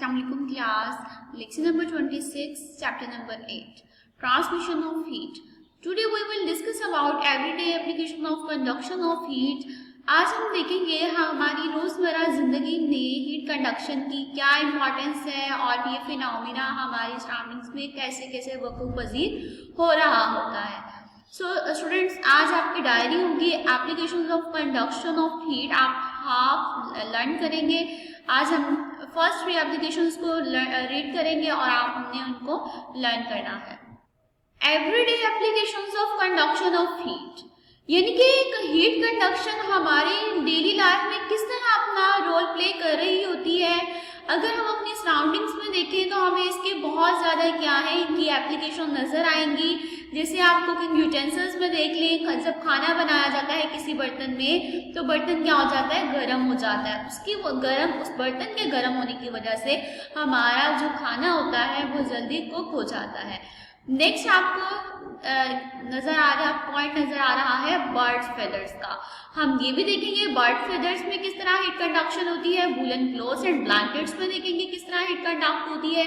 Assalamualaikum class. Lecture number 26, chapter number 8. Transmission of heat. Today we will discuss about everyday application of conduction of heat. आज हम देखेंगे हमारी रोज़मर्रा ज़िंदगी में हीट कंडक्शन की क्या इम्पोर्टेंस है और ये फिनोमिना हमारी सराउंडिंग्स में कैसे कैसे वक़ूफ़ पज़ीर हो रहा होता है। सो स्टूडेंट्स, आज आपकी डायरी होगी application of conduction of heat, आप हाफ लर्न करेंगे। आज हम फर्स्ट 3 एप्लीकेशंस को रीड करेंगे और हमने उनको लर्न करना है। Everyday applications of conduction of heat, यानी कि एक हीट कंडक्शन हमारे डेली लाइफ में किस तरह अपना रोल प्ले कर रही होती है। अगर हम अपनी सराउंडिंग्स में देखें तो हमें इसके बहुत ज़्यादा क्या है इनकी एप्लीकेशन नज़र आएंगी। जैसे आप कुकिंग यूटेंसिल्स में देख लें, जब खाना बनाया जाता है किसी बर्तन में तो बर्तन क्या हो जाता है, गर्म हो जाता है। उस बर्तन के गर्म होने की वजह से हमारा जो खाना होता है वो जल्दी कुक हो जाता है। नेक्स्ट आपको पॉइंट नज़र आ रहा है बर्ड फेदर्स का। हम ये भी देखेंगे बर्ड फेदर्स में किस तरह हीट कंडक्शन होती है। वूलन क्लोथ्स एंड ब्लैंकेट्स में देखेंगे किस तरह हीट कंडक्ट होती है।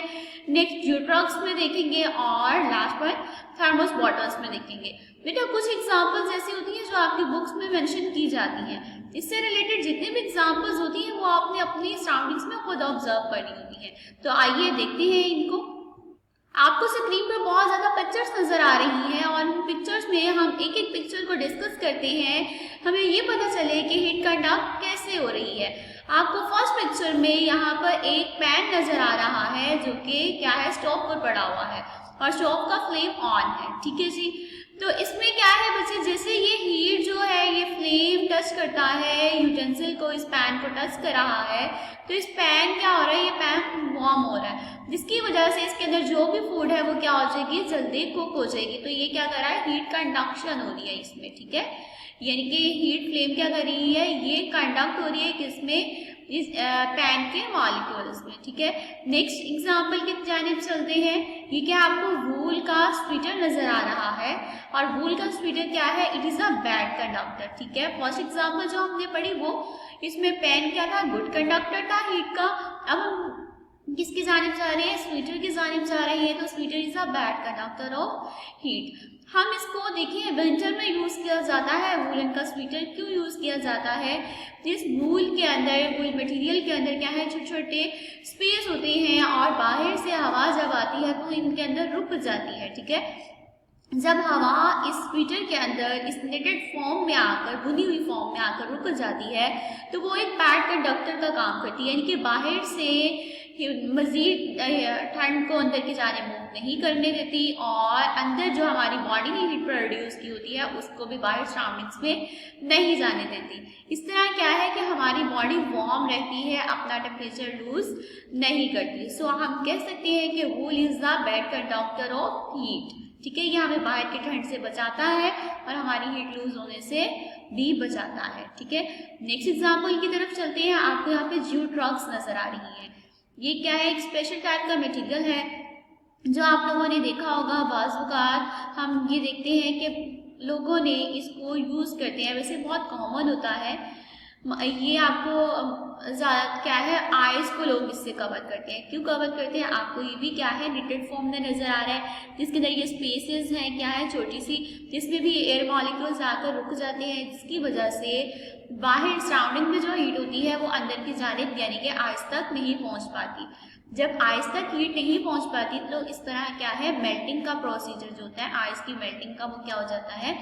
नेक्स्ट ज्यूट्रॉक्स में देखेंगे और लास्ट पॉइंट थर्मोस बॉटल्स में देखेंगे। बेटा कुछ एग्जांपल्स ऐसी होती हैं जो आपकी बुक्स में मेंशन की जाती हैं। इससे रिलेटेड जितने भी एग्जांपल्स होती हैं वो आपने अपनी सराउंडिंग्स में खुद ऑब्जर्व करनी होती हैं। तो आइए देखते हैं इनको। आपको स्क्रीन पर बहुत ज़्यादा पिक्चर्स नज़र आ रही हैं और इन पिक्चर्स में हम एक एक पिक्चर को डिस्कस करते हैं, हमें ये पता चले कि हीट कंडक्ट कैसे हो रही है। आपको फर्स्ट पिक्चर में यहाँ पर एक पैन नज़र आ रहा है जो कि क्या है, स्टोव पर पड़ा हुआ है और स्टोव का फ्लेम ऑन है। ठीक है जी। तो इसमें क्या है बच्चे, जैसे ये हीट जो है ये फ्लेम टच करता है यूटेंसिल को, इस पैन को टच कर रहा है तो इस पैन क्या हो रहा है, ये पैन वार्म हो रहा है जिसकी वजह से इसके अंदर जो भी फूड है वो क्या हो जाएगी, जल्दी कुक हो जाएगी। तो ये क्या कर रहा है, हीट कंडक्शन हो रही है इसमें। ठीक है, यानी कि हीट फ्लेम क्या कर रही है, ये कंडक्ट हो रही है किसमें, इस पैन के मॉलिक्यूल्स में। ठीक है, नेक्स्ट एग्जांपल की जानिब चलते हैं। ये क्या आपको वूल का स्वेटर नजर आ रहा है और वूल का स्वेटर क्या है, it is a bad conductor. ठीक है, फर्स्ट एग्जांपल जो हमने पढ़ी वो इसमें पैन क्या था, गुड कंडक्टर था हीट का। अब हम किसकी जानिब जा रहे हैं, स्वेटर की जानिब जा रही है, तो sweater is a bad conductor of heat. हम इसको देखिए विंटर में यूज़ किया जाता है वूलन का स्वेटर। क्यों यूज़ किया जाता है, जिस वूल के अंदर, वूल मटेरियल के अंदर क्या है, छोटे छोटे स्पेस होते हैं और बाहर से हवा जब आती है तो इनके अंदर रुक जाती है। ठीक है, जब हवा इस स्वेटर के अंदर इस नेटेड फॉर्म में आकर, बुनी हुई फॉर्म में आकर रुक जाती है तो वो एक बैड कंडक्टर का काम करती है, यानी कि बाहर से मज़ीद ठंड को अंदर की जाने मूव नहीं करने देती और अंदर जो हमारी बॉडी ने हीट प्रोड्यूस की होती है उसको भी बाहर सराउंडिंग्स में नहीं जाने देती। इस तरह क्या है कि हमारी बॉडी वार्म रहती है, अपना टेम्परेचर लूज नहीं करती। सो हम कह सकते हैं कि वूल is the bad conductor of heat. ठीक है, ये हमें बाहर की ठंड से बचाता है और हमारी हीट लूज होने से भी बचाता है। ठीक है, नेक्स्ट एग्जाम्पल की तरफ चलते हैं। आपको यहाँ पे ज्यूट्रॉक्स नजर आ रही है। ये क्या है, एक स्पेशल टाइप का मटेरियल है जो आप लोगों ने देखा होगा। बाज़ हम ये देखते हैं कि लोगों ने इसको यूज़ करते हैं, वैसे बहुत कॉमन होता है। ये आपको ज़्यादा क्या है, आइज़ को लोग इससे कवर करते हैं। क्यों कवर करते हैं, आपको ये भी क्या है निटेड फॉर्म में नज़र आ रहा है जिसके अंदर ये स्पेसेस हैं क्या है छोटी सी, जिसमें भी एयर मॉलिक्यूल्स आकर रुक जाते हैं, जिसकी वजह से बाहर सराउंडिंग में जो हीट होती है वो अंदर की जानिब यानी कि आइस तक नहीं पहुंच पाती। जब आइस तक हीट नहीं पहुंच पाती तो इस तरह क्या है, मेल्टिंग का प्रोसीजर जो होता है आइस की मेल्टिंग का, वो क्या हो जाता है,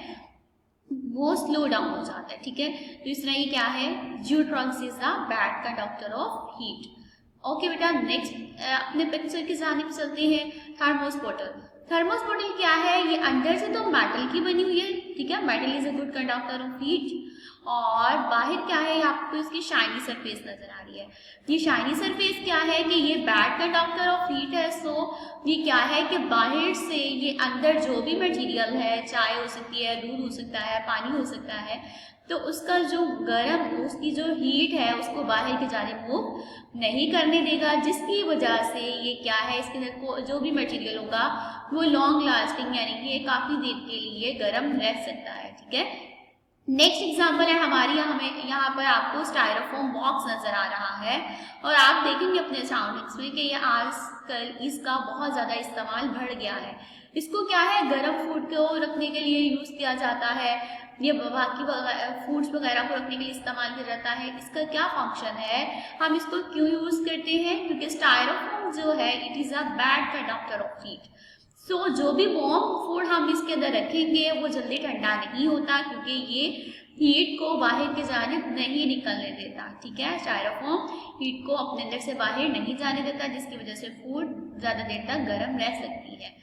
वो स्लो डाउन हो जाता है। ठीक है, तो इस तरह ये क्या है, ज्यूट्रॉक्स is a bad conductor of heat. Okay बेटा, नेक्स्ट अपने पिक्चर की जानिब चलते हैं। Thermos bottle. थर्मोस बॉटल क्या है, ये अंदर से तो मेटल की बनी हुई है। ठीक है, metal is a good conductor of heat और बाहर क्या है, आपको इसकी शाइनी सरफेस नजर आ रही है। ये शाइनी सरफेस क्या है कि ये बैड कंडक्टर ऑफ हीट है। सो ये क्या है कि बाहर से ये अंदर जो भी मटेरियल है, चाय हो सकती है, दूध हो सकता है, पानी हो सकता है, तो उसका जो गर्म, उसकी जो हीट है उसको बाहर की जानिब मूव नहीं करने देगा, जिसकी वजह से ये क्या है, इसके अंदर जो भी मटेरियल होगा वो लॉन्ग लास्टिंग यानी कि काफ़ी देर के लिए गर्म रह सकता है। ठीक है, नेक्स्ट एग्जाम्पल है हमारी, हमें यहाँ पर आपको स्टायरोफोम बॉक्स नजर आ रहा है और आप देखेंगे अपने सराउंडिंग्स में कि ये आजकल इसका बहुत ज़्यादा इस्तेमाल बढ़ गया है। इसको क्या है, गर्म फूड को रखने के लिए यूज़ किया जाता है, ये बाकी फूड्स वगैरह को रखने के लिए इस्तेमाल किया जाता है। इसका क्या फंक्शन है, हम इसको क्यों यूज़ करते हैं, क्योंकि स्टायरोफोम जो है it is a bad conductor of heat. So जो भी वार्म फूड हम इसके अंदर रखेंगे वो जल्दी ठंडा नहीं होता, क्योंकि ये हीट को बाहर की जानिब नहीं निकलने देता। ठीक है, स्टायरोफोम हीट को अपने अंदर से बाहर नहीं जाने देता, जिसकी वजह से फूड ज़्यादा देर तक गर्म रह सकती है।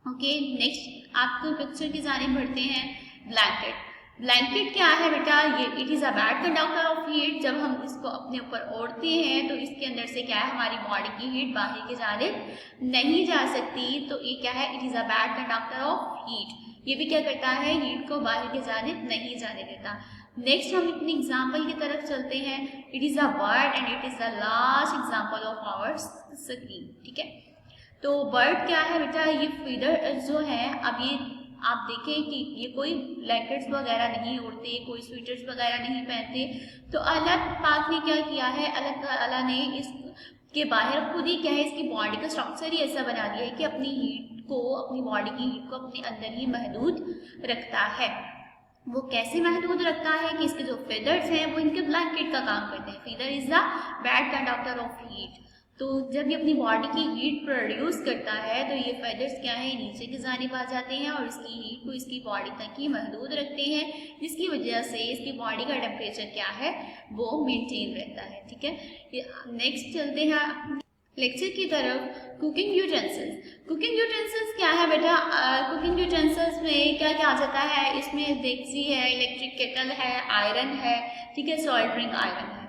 ओके, नेक्स्ट आपको पिक्चर की जानिब बढ़ते हैं। ब्लैंकेट। ब्लैंकेट क्या है बेटा, ये it is a bad conductor of heat. जब हम इसको अपने ऊपर ओढ़ते हैं तो इसके अंदर से क्या है, हमारी बॉडी की हीट बाहर की जानिब नहीं जा सकती, तो ये क्या है, it is a bad conductor of heat. ये भी क्या करता है, हीट को बाहर की जानिब नहीं जाने देता। नेक्स्ट हम अपनी एग्जाम्पल की तरफ चलते हैं। It is a bird and it is the last example of our screen. ठीक है, तो बर्ड क्या है बेटा, ये फीडर जो है, अब ये आप देखें कि ये कोई ब्लैंकेट्स वगैरह नहीं ओढ़ते, कोई स्वेटर्स वगैरह नहीं पहनते, तो अल्लाह पाक ने क्या किया है, अल्लाह ने इसके बाहर खुद ही क्या है, इसकी बॉडी का स्ट्रक्चर ही ऐसा बना दिया है कि अपनी हीट को, अपनी बॉडी की हीट को अपने अंदर ही महदूद रखता है। वो कैसे महदूद रखता है कि इसके जो फेदर्स हैं वो इनके ब्लैंकेट का काम करते हैं। Feather is the bad conductor of heat. तो जब ये अपनी बॉडी की हीट प्रोड्यूस करता है तो ये फेदर्स क्या है, नीचे की जानिब आ जाते हैं और इसकी हीट को इसकी बॉडी तक ही महदूद रखते हैं, जिसकी वजह से इसकी बॉडी का टेम्परेचर क्या है, वो मेंटेन रहता है। ठीक है, नेक्स्ट चलते हैं लेक्चर की तरफ। Cooking utensils. कुकिंग यूटेंसिल्स क्या है बेटा, कुकिंग यूटेंसिल्स में क्या क्या आ जाता है, इसमें देगची है, इलेक्ट्रिक केटल है, आयरन है, ठीक है, सोल्डरिंग आयरन है।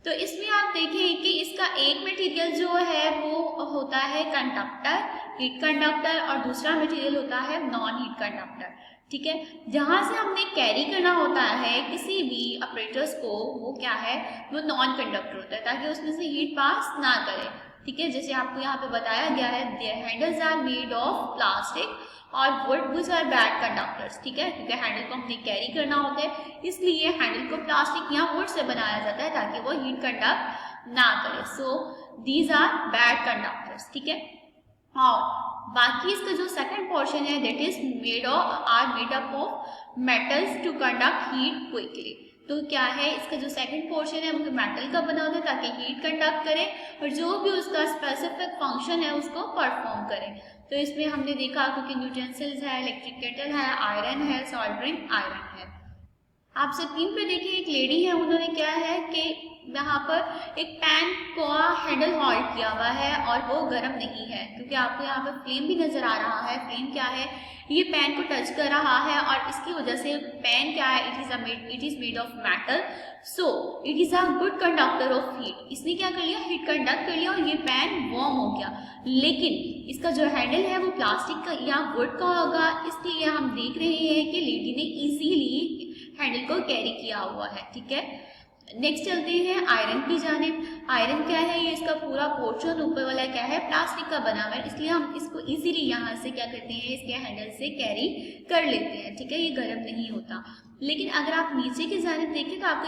तो इसमें आप देखें कि इसका एक मटेरियल जो है वो होता है कंडक्टर, हीट कंडक्टर, और दूसरा मटेरियल होता है नॉन हीट कंडक्टर। ठीक है, जहाँ से हमने कैरी करना होता है किसी भी ऑपरेटर्स को, वो क्या है, वो नॉन कंडक्टर होता है, ताकि उसमें से हीट पास ना करे। ठीक है, जैसे आपको यहाँ पे बताया गया है, their handles are made of plastic और wood which are bad conductors. ठीक है, क्योंकि हैंडल को हमने कैरी करना होता है, इसलिए हैंडल को प्लास्टिक या वुड से बनाया जाता है ताकि वो हीट कंडक्ट ना करे। So these are bad conductors. ठीक है, और बाकी इसका जो सेकंड पोर्शन है that is made up of metals to conduct heat quickly. तो क्या है, इसका जो सेकंड पोर्शन है वो मेटल का बना होता है ताकि हीट कंडक्ट करे और जो भी उसका स्पेसिफिक फंक्शन है उसको परफॉर्म करे। तो इसमें हमने देखा कुकिंग यूटेंसिल्स है, इलेक्ट्रिक केटल है, आयरन है, सोल्डरिंग आयरन है। आप स्क्रीन पे देखिए, एक लेडी है, उन्होंने क्या है कि यहाँ पर एक पैन को हैंडल होल्ड किया हुआ है और वो गर्म नहीं है, क्योंकि आपको यहाँ पर फ्लेम भी नजर आ रहा है। फ्लेम क्या है, ये पैन को टच कर रहा है और इसकी वजह से पैन क्या है, it is made of metal, so it is a good conductor of heat. इसने क्या कर लिया, हीट कंडक्ट कर लिया और ये पैन वार्म हो गया। लेकिन इसका जो हैंडल है वो प्लास्टिक का या वुड का होगा, इसलिए हम देख रहे हैं कि लेडी ने इजीली हैंडल को कैरी किया हुआ है। ठीक है, नेक्स्ट चलते हैं आयरन की जानिब। आयरन क्या है, ये इसका पूरा पोर्शन ऊपर वाला क्या है, प्लास्टिक का बना हुआ है, इसलिए हम इसको इजीली यहाँ से क्या करते हैं, इसके हैंडल से कैरी कर लेते हैं। ठीक है, ये गर्म नहीं होता। लेकिन अगर आप नीचे की जानिब देखें तो आपको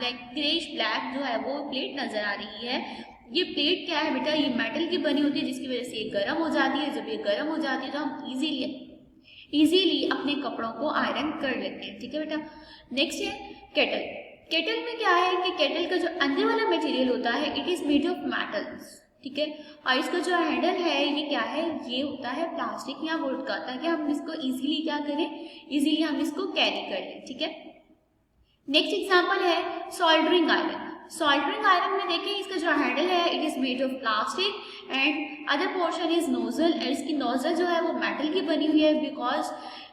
एक ग्रेइश ब्लैक जो है वो प्लेट नजर आ रही है। ये प्लेट क्या है बेटा, ये मेटल की बनी होती है, जिसकी वजह से ये गर्म हो जाती है। जब ये गर्म हो जाती है तो हम इजीली अपने कपड़ों को आयरन कर लेते हैं। ठीक है बेटा, नेक्स्ट है केटल। केटल में क्या है कि केटल का जो अंदर वाला मटेरियल होता है it is made of metals. ठीक है, और इसका जो हैंडल है ये क्या है, ये होता है प्लास्टिक या वुड का, ताकि हम इसको इजीली क्या करें, इजीली हम इसको कैरी कर लें। ठीक है, नेक्स्ट एग्जांपल है सोल्डरिंग आयरन। सोल्डरिंग आयरन में देखें, इसका जो हैंडल है it is made of plastic and other portion is nozzle, और इसकी नोजल जो है वो मेटल की बनी हुई है because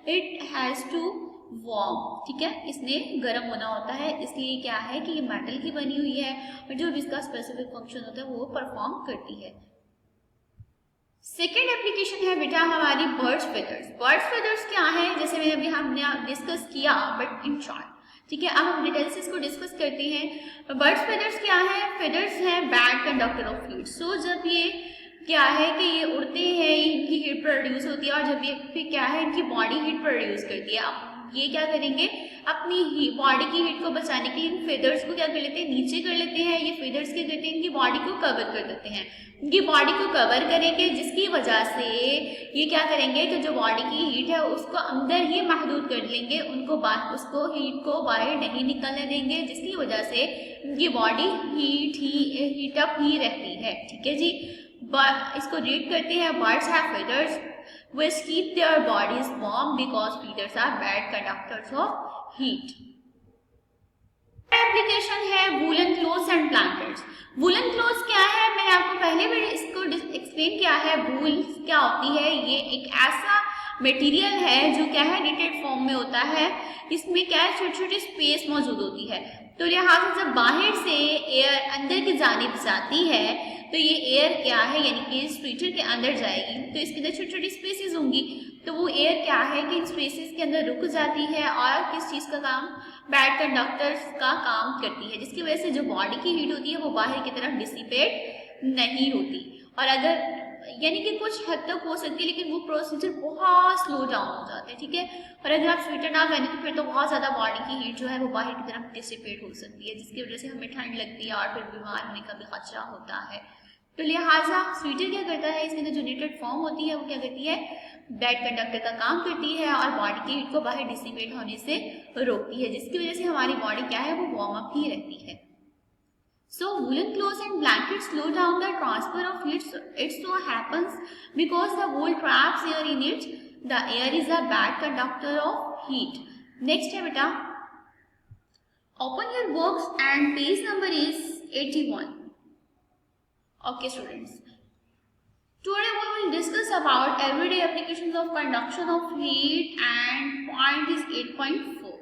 it has to warm. ठीक है, इसने गर्म होना होता है, इसलिए क्या है कि ये मेटल की बनी हुई है और जो भी इसका स्पेसिफिक फंक्शन होता है वो परफॉर्म करती है। सेकेंड एप्लीकेशन है बेटा हमारी बर्ड्स फेदर्स। बर्ड्स फेदर्स क्या है, जैसे मैंने अभी हमने डिस्कस किया बट इन शॉर्ट। ठीक है, अब हम डिटेल से इसको डिस्कस करते हैं। बर्ड्स फेदर्स क्या है, फेदर्स हैं बैड कंडक्टर ऑफ हीट। सो जब ये क्या है कि ये उड़ते हैं, इनकी हीट प्रोड्यूस होती है, और जब ये फिर क्या है, इनकी बॉडी हीट प्रोड्यूस करती है। अब ये क्या करेंगे, अपनी बॉडी की हीट को बचाने के लिए इन फेदर्स को क्या कर लेते हैं, नीचे कर लेते हैं। ये फेदर्स क्या करते हैं, इनकी बॉडी को कवर कर देते हैं। इनकी बॉडी को कवर करेंगे जिसकी वजह से ये क्या करेंगे कि जो बॉडी की हीट है उसको अंदर ही महदूद कर लेंगे, उसको हीट को बाहर नहीं निकलने देंगे, जिसकी वजह से इनकी बॉडी हीट अप ही रहती है। ठीक है जी, इसको रीड करते हैं। Birds have feathers which keep their bodies warm because feathers are bad conductors of heat. Application है woollen clothes and blankets. Woollen clothes क्या है, मैंने आपको पहले भी इसको एक्सप्लेन किया है। वूल क्या होती है, ये एक ऐसा मटेरियल है जो क्या है निटेड फॉर्म में होता है। इसमें क्या है, छोटी छोटी स्पेस मौजूद होती है। तो लिहाजा जब बाहर से एयर अंदर की जानिब जाती है तो ये एयर क्या है, यानी कि स्वेटर के अंदर जाएगी तो इसके अंदर छोटी छोटी स्पेसेस होंगी। तो वो एयर क्या है कि इन स्पेसेस के अंदर रुक जाती है और किस चीज़ का काम, बैड कंडक्टर्स का काम करती है, जिसकी वजह से जो बॉडी की हीट होती है वो बाहर की तरफ डिसिपेट नहीं होती। और अगर यानी कि कुछ हद तक हो सकती है, लेकिन वो प्रोसीजर बहुत स्लो डाउन हो जाता है। ठीक है, और अगर आप स्वेटर ना पहने तो फिर तो बहुत ज़्यादा बॉडी की हीट जो है वो बाहर की तरफ डिसिपेट हो सकती है, जिसकी वजह से हमें ठंड लगती है और फिर बीमार होने का भी खतरा होता है। तो लिहाजा स्वेटर क्या करता है, इसके अंदर जो निटेड फॉर्म होती है वो क्या करती है, बैड कंडक्टर का काम करती है और बॉडी की हीट को बाहर डिसिपेट होने से रोकती है, जिसकी वजह से हमारी बॉडी क्या है वो वार्म अप ही रहती है। So woolen clothes and blankets slow down the transfer of heat. It so happens because the wool traps air in it. The air is a bad conductor of heat. Next है बेटा, open your books and page number is 81. Okay students, today we will discuss about everyday applications of conduction of heat and point is 8.4.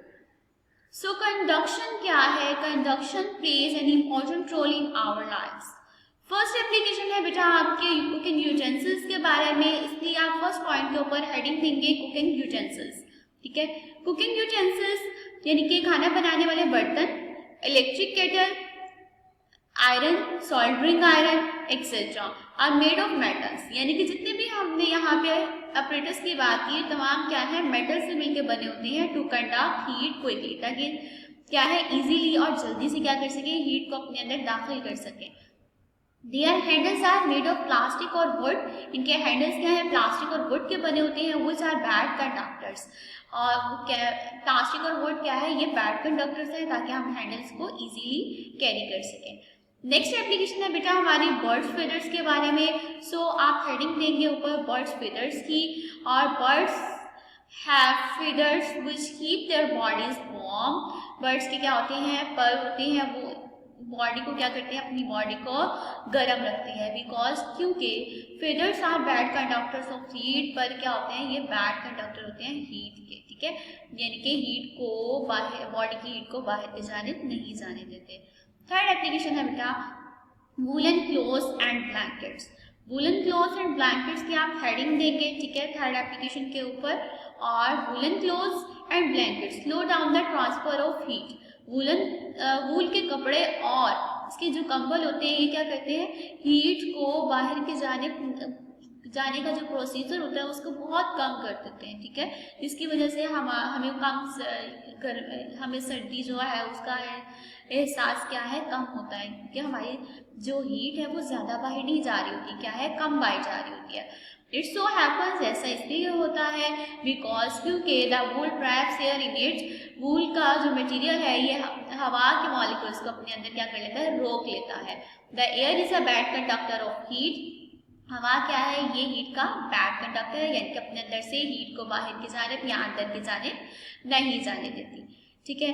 So conduction क्या है, conduction plays an important role in our lives. First application है बेटा आपके cooking utensils के बारे में, इसलिए आप फर्स्ट पॉइंट के ऊपर हेडिंग देंगे कुकिंग यूटेंसिल्स। ठीक है, कुकिंग यूटेंसिल्स यानी कि खाना बनाने वाले बर्तन, electric kettle, iron, soldering iron etcetera are made of metals, यानी कि जितने भी हमने यहाँ पे अपरेटस की बात की तमाम क्या है मेटल से मिलकर बने होते हैं टू कंडक्ट हीट क्विकली, ताकि क्या है इजीली और जल्दी से क्या कर सके, हीट को अपने अंदर दाखिल कर सके। Their handles are made of plastic और wood, इनके हैंडल्स क्या है प्लास्टिक और वुड के बने होते हैं, which are bad conductors। और क्या प्लास्टिक और वुड क्या है, ये बैड कंडक्टर्स हैं ताकि हम हैंडल्स को इजीली कैरी कर सकें। नेक्स्ट एप्लीकेशन है बेटा हमारी बर्ड्स फेदर्स के बारे में। सो आप हेडिंग देंगे ऊपर बर्ड्स फेदर्स की, और birds have feathers which keep their bodies warm. Birds के क्या होते हैं, पर होते हैं, वो बॉडी को क्या करते हैं, अपनी बॉडी को गर्म रखते हैं, बिकॉज क्योंकि feathers are bad conductors of heat. पर क्या होते हैं, ये बैड कंडक्टर होते हैं हीट के। ठीक है, यानी कि हीट को बाहर, बॉडी की हीट को बाहर की जानिब नहीं जाने देते। थर्ड एप्लीकेशन है बेटा woollen clothes and blankets. Woollen clothes and blankets की आप हेडिंग देंगे, ठीक है, थर्ड एप्लीकेशन के ऊपर। और woollen clothes and blankets slow down the transfer of heat. Wool के कपड़े और इसके जो कंबल होते हैं ये क्या करते हैं, हीट को बाहर के जाने का जो प्रोसीजर होता है उसको बहुत कम कर देते हैं। ठीक है, जिसकी वजह से हमें सर्दी जो है उसका एहसास क्या है, कम होता है, क्योंकि हमारी जो हीट है वो ज़्यादा बाहर नहीं जा रही होती, क्या है, कम बाहर जा रही होती है। इट सो हैपन्स, ऐसा इसलिए होता है बिकॉज क्योंकि the wool traps air in it. Wool का जो मटेरियल है ये हवा के मॉलिक्यूल्स को अपने अंदर क्या कर लेता है, रोक लेता है। The air is a bad conductor of heat. हवा क्या है, ये हीट का बैड कंडक्टर है, यानी कि अपने अंदर से हीट को बाहर की जानिब या अंदर की जानिब नहीं जाने देती। ठीक है,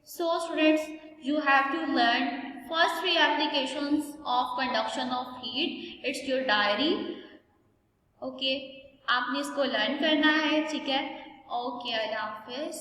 so students you have to learn first 3 applications of conduction of heat. It's your diary. Okay, आपने इसको लर्न करना है। ठीक है, ओके, अल्लाह हाफिज़।